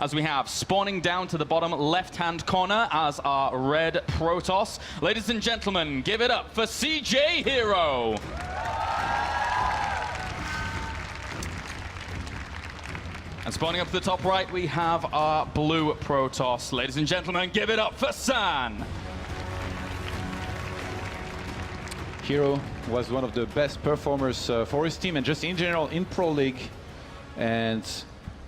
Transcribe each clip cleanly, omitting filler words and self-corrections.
as we have spawning down to the bottom left-hand corner as our red Protoss. Ladies and gentlemen, give it up for CJEntus. And spawning up to the top right, we have our blue Protoss. Ladies and gentlemen, give it up for San. herO was one of the best performers for his team and just in general in Pro League. And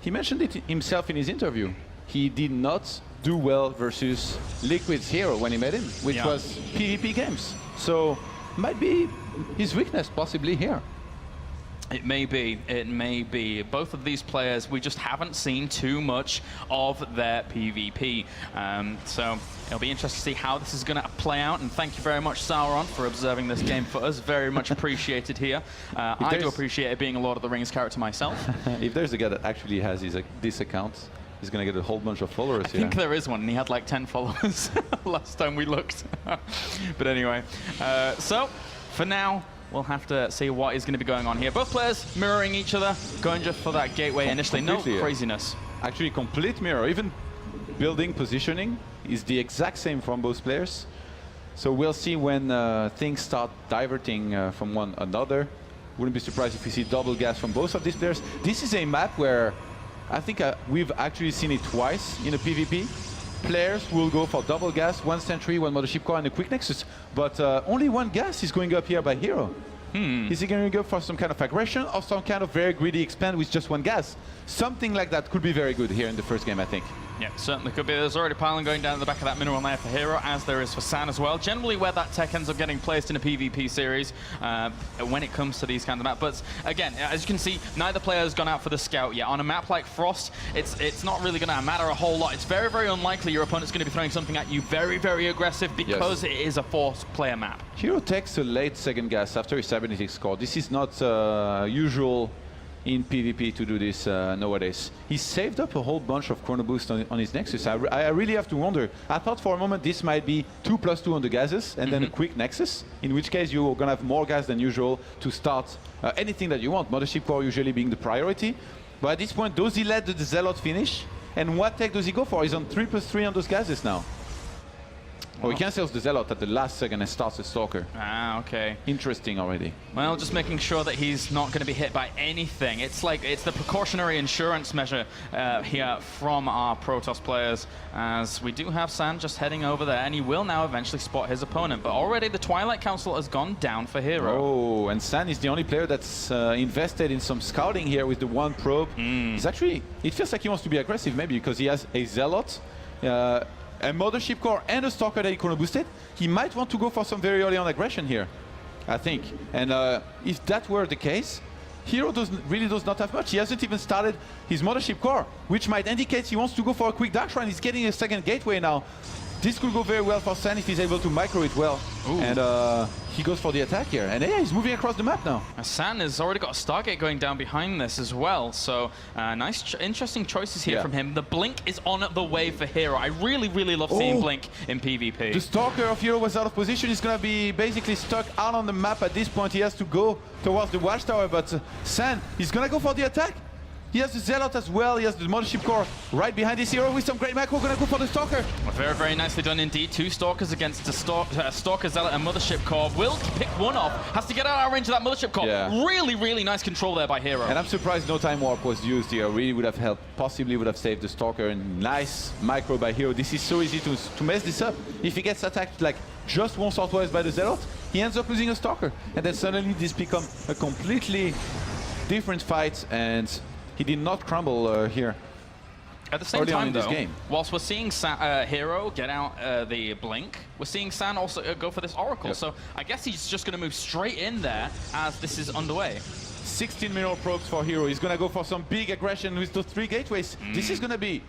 he mentioned it himself in his interview. He did not do well versus Liquid's herO when he met him, which was PvP games. So might be his weakness possibly here. It may be, it may be. Both of these players, we just haven't seen too much of their PvP. So it'll be interesting to see how this is going to play out. And thank you very much, Sauron, for observing this game for us. Very much appreciated here. I do appreciate it being a Lord of the Rings character myself. If there's a guy that actually has this account, he's going to get a whole bunch of followers here. I think there is one, and he had like 10 followers last time we looked. But anyway, so for now, we'll have to see what is going to be going on here. Both players mirroring each other, going just for that gateway initially. No craziness. Actually, complete mirror. Even building positioning is the exact same from both players. So we'll see when things start diverting from one another. Wouldn't be surprised if we see double gas from both of these players. This is a map where I think we've actually seen it twice in a PvP. Players will go for double gas, one sentry, one mothership core, and a quick nexus. But only one gas is going up here by herO. Is he going to go for some kind of aggression or some kind of very greedy expand with just one gas? Something like that could be very good here in the first game, I think. Yeah, certainly could be. There's already piling going down the back of that mineral there for herO, as there is for San as well. Generally where that tech ends up getting placed in a PvP series when it comes to these kinds of maps. But again, as you can see, neither player has gone out for the scout yet. On a map like Frost, it's not really going to matter a whole lot. It's very, very unlikely your opponent's going to be throwing something at you very, very aggressive because it is a four-player map. herO takes a late second gas after his cybernetics score. This is not usual in PvP to do this nowadays. He saved up a whole bunch of chrono boost on his Nexus. I really have to wonder. I thought for a moment this might be 2+2 on the gases and then a quick Nexus, in which case you're going to have more gas than usual to start anything that you want. Mothership core usually being the priority. But at this point, does he let the Zealot finish? And what tech does he go for? He's on 3+3 on those gases now. Oh, he cancels the Zealot at the last second and starts the Stalker. Ah, okay. Interesting already. Well, just making sure that he's not going to be hit by anything. It's like, it's the precautionary insurance measure here from our Protoss players, as we do have San just heading over there, and he will now eventually spot his opponent. But already the Twilight Council has gone down for herO. Oh, and San is the only player that's invested in some scouting here with the one probe. He's actually, it feels like he wants to be aggressive maybe because he has a Zealot, a Mothership core and a Stalker that he chrono boosted. He might want to go for some very early on aggression here, I think. And if that were the case, herO really does not have much. He hasn't even started his Mothership core, which might indicate he wants to go for a quick Dark Shrine. He's getting a second gateway now. This could go very well for San if he's able to micro it well. Ooh. And he goes for the attack here. And yeah, he's moving across the map now. San has already got a Stargate going down behind this as well. So nice, interesting choices here from him. The Blink is on the way for herO. I really, really love seeing Blink in PvP. The Stalker of herO was out of position. He's going to be basically stuck out on the map at this point. He has to go towards the Watchtower, but San, he's going to go for the attack. He has the Zealot as well. He has the Mothership core right behind this herO with some great macro. Gonna go for the Stalker. Well, very, very nicely done indeed. Two Stalkers against the Stalker, Zealot, and Mothership core. Will pick one off. Has to get out of range of that Mothership core. Really, really nice control there by herO. And I'm surprised no Time Warp was used here. Really would have helped. Possibly would have saved the Stalker. And nice micro by herO. This is so easy to mess this up. If he gets attacked like just once or twice by the Zealot, he ends up losing a Stalker. And then suddenly this becomes a completely different fight. And he did not crumble here. At the same time, though, whilst we're seeing herO get out the Blink, we're seeing San also go for this Oracle. So I guess he's just going to move straight in there as this is underway. 16 mineral probes for herO. He's going to go for some big aggression with those 3 gateways. This is going to be,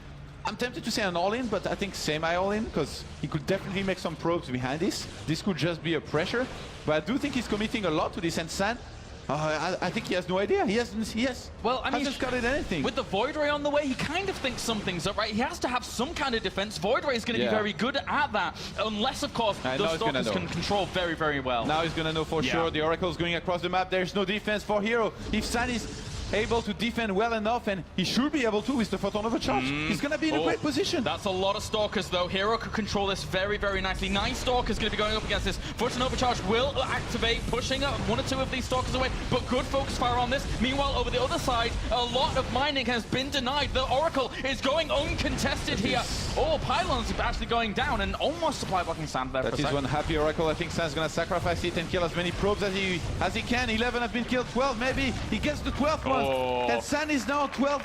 I'm tempted to say an all-in, but I think semi-all-in, because he could definitely make some probes behind this. This could just be a pressure, but I do think he's committing a lot to this. And San, I think he has no idea. He hasn't scouted anything. With the Void Ray on the way, he kind of thinks something's up, right? He has to have some kind of defense. Void Ray is going to be very good at that, unless, of course, those Stalkers can control very, very well. Now he's going to know for sure. The Oracle's going across the map. There's no defense for herO. If San is able to defend well enough, and he should be able to with the photon overcharge. He's going to be in a great position. That's a lot of Stalkers, though. herO could control this very, very nicely. 9 Stalkers going to be going up against this. Photon overcharge will activate, pushing up 1 or 2 of these Stalkers away, but good focus fire on this. Meanwhile, over the other side, a lot of mining has been denied. The Oracle is going uncontested here. Oh, Pylon's actually going down and almost supply blocking Sand there. That is one happy Oracle. I think Sand's going to sacrifice it and kill as many probes as he can. 11 have been killed, 12 maybe. He gets the 12th one. And Sand is now 12.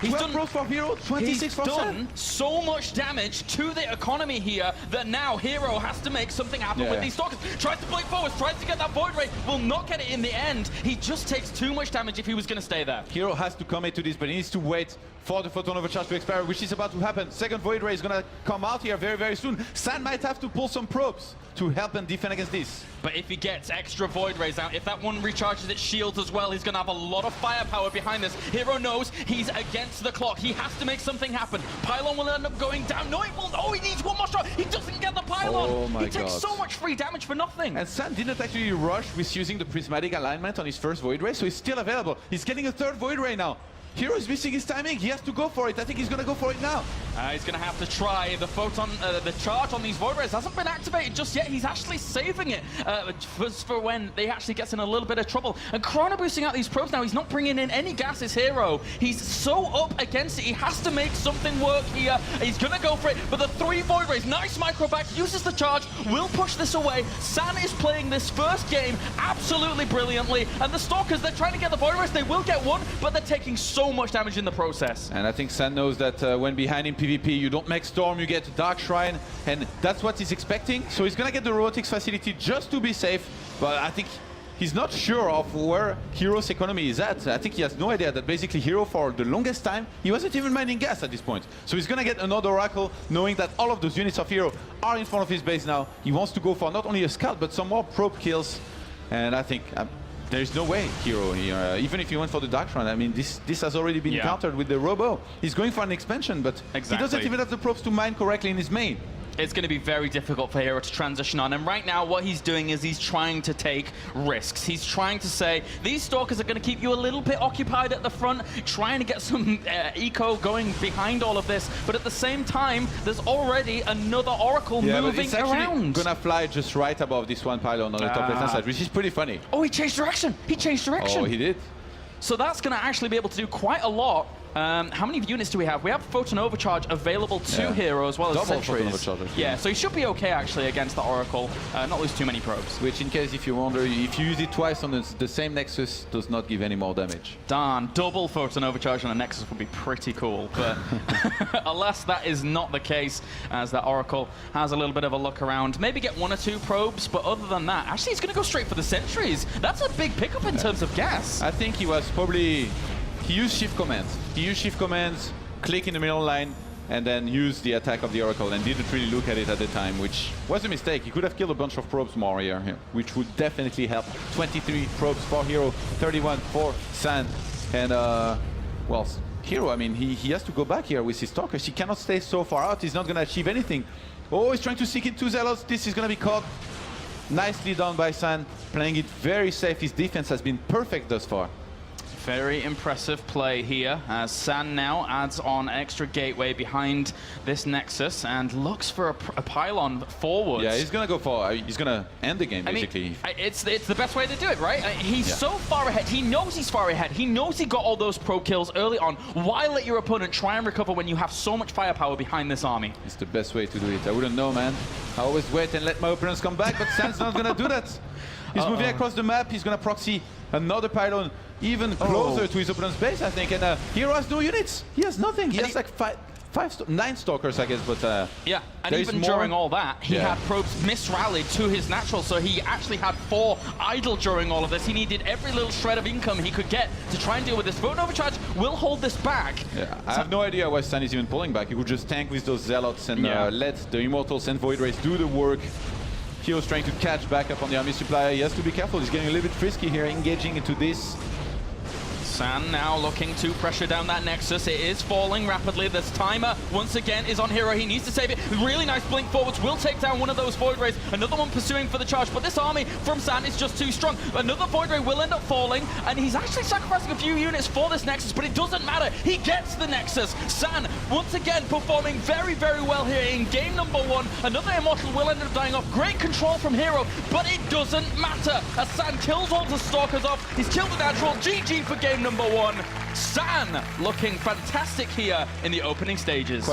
He's done probes for herO, 26 for Sand. He's done so much damage to the economy here that now herO has to make something happen with these Stalkers. Tries to blink forwards, tries to get that Void Ray, will not get it in the end. He just takes too much damage if he was going to stay there. herO has to commit to this, but he needs to wait for the photon overcharge to expire, which is about to happen. Second Void Ray is going to come out here very, very soon. Sand might have to pull some probes to help him defend against this. But if he gets extra Void Rays out, if that one recharges its shields as well, he's going to have a lot of firepower behind this. herO knows he's against the clock. He has to make something happen. Pylon will end up going down. No, he won't. Oh, he needs one more shot. He doesn't get the Pylon. Oh my he takes so much free damage for nothing. And Sand didn't actually rush with using the prismatic alignment on his first Void Ray, so he's still available. He's getting a third Void Ray now. herO is missing his timing. He has to go for it. I think he's going to go for it now. He's going to have to try. The photon, the charge on these Void Rays hasn't been activated just yet. He's actually saving it for when they actually gets in a little bit of trouble. And Chrono boosting out these probes now. He's not bringing in any gas as herO. He's so up against it. He has to make something work here. He's going to go for it. But the 3 Void Rays, nice micro back, uses the charge, will push this away. San is playing this first game absolutely brilliantly. And the Stalkers, they're trying to get the Void Rays. They will get one, but they're taking so much damage in the process. And I think Sand knows that when behind in PvP, you don't make Storm, you get Dark Shrine, and that's what he's expecting. So he's gonna get the Robotics facility just to be safe, but I think he's not sure of where herO's economy is at. I think he has no idea that basically herO, for the longest time, he wasn't even mining gas at this point. So he's gonna get another Oracle, knowing that all of those units of herO are in front of his base now. He wants to go for not only a scout, but some more probe kills. And I think there's no way herO here, even if he went for the Dark Shrine. I mean, this has already been countered with the Robo. He's going for an expansion, but he doesn't even have the probes to mine correctly in his main. It's going to be very difficult for herO to transition on. And right now, what he's doing is he's trying to take risks. He's trying to say, these Stalkers are going to keep you a little bit occupied at the front, trying to get some eco going behind all of this. But at the same time, there's already another Oracle moving around. Gonna fly just right above this one pylon on the top left-hand side, which is pretty funny. Oh, he changed direction. He changed direction. Oh, he did. So that's going to actually be able to do quite a lot. How many units do we have? We have Photon Overcharge available to herO as well as Sentries. Yeah, so he should be okay actually against the Oracle. Not lose too many probes. Which, in case if you wonder, if you use it twice on the same Nexus, does not give any more damage. Darn, double Photon Overcharge on a Nexus would be pretty cool. But alas, that is not the case, as the Oracle has a little bit of a look around. Maybe get 1 or 2 probes, but other than that, actually he's going to go straight for the Sentries. That's a big pickup in terms of gas. I think he was probably... He used shift commands. He used shift commands, click in the middle line, and then use the attack of the Oracle, and didn't really look at it at the time, which was a mistake. He could have killed a bunch of probes more here, which would definitely help. 23 probes for herO, 31 for Sand. And, well, herO, I mean, he has to go back here with his Stalkers. He cannot stay so far out. He's not going to achieve anything. Oh, he's trying to seek in 2 Zealots. This is going to be caught. Nicely done by Sand, playing it very safe. His defense has been perfect thus far. Very impressive play here, as San now adds on extra gateway behind this Nexus and looks for a pylon forwards. Yeah, he's gonna go for. He's gonna end the game basically. I mean, it's the best way to do it, right? He's so far ahead. He knows he's far ahead. He knows he got all those pro kills early on. Why let your opponent try and recover when you have so much firepower behind this army? It's the best way to do it. I wouldn't know, man. I always wait and let my opponents come back, but San's not gonna do that. He's moving across the map. He's gonna proxy another pylon even closer to his opponent's base, I think. And herO has no units. He has nothing. He has like 9 Stalkers, I guess, but yeah, and even during all that, he had probes misrallied to his natural, so he actually had 4 idle during all of this. He needed every little shred of income he could get to try and deal with this. Photon Overcharge will hold this back. Yeah, I have no idea why San is even pulling back. He could just tank with those Zealots and let the Immortals and Void Rays do the work. herO's trying to catch back up on the army supply. He has to be careful. He's getting a little bit frisky here, engaging into this. San now looking to pressure down that Nexus. It is falling rapidly. This timer, once again, is on herO. He needs to save it. Really nice blink forwards. Will take down one of those Void Rays. Another one pursuing for the charge. But this army from San is just too strong. Another Void Ray will end up falling. And he's actually sacrificing a few units for this Nexus. But it doesn't matter. He gets the Nexus. San, once again, performing very, very well here in game number 1. Another Immortal will end up dying off. Great control from herO. But it doesn't matter. As San kills all the Stalkers off. He's killed the natural. GG for game number 1. San looking fantastic here in the opening stages.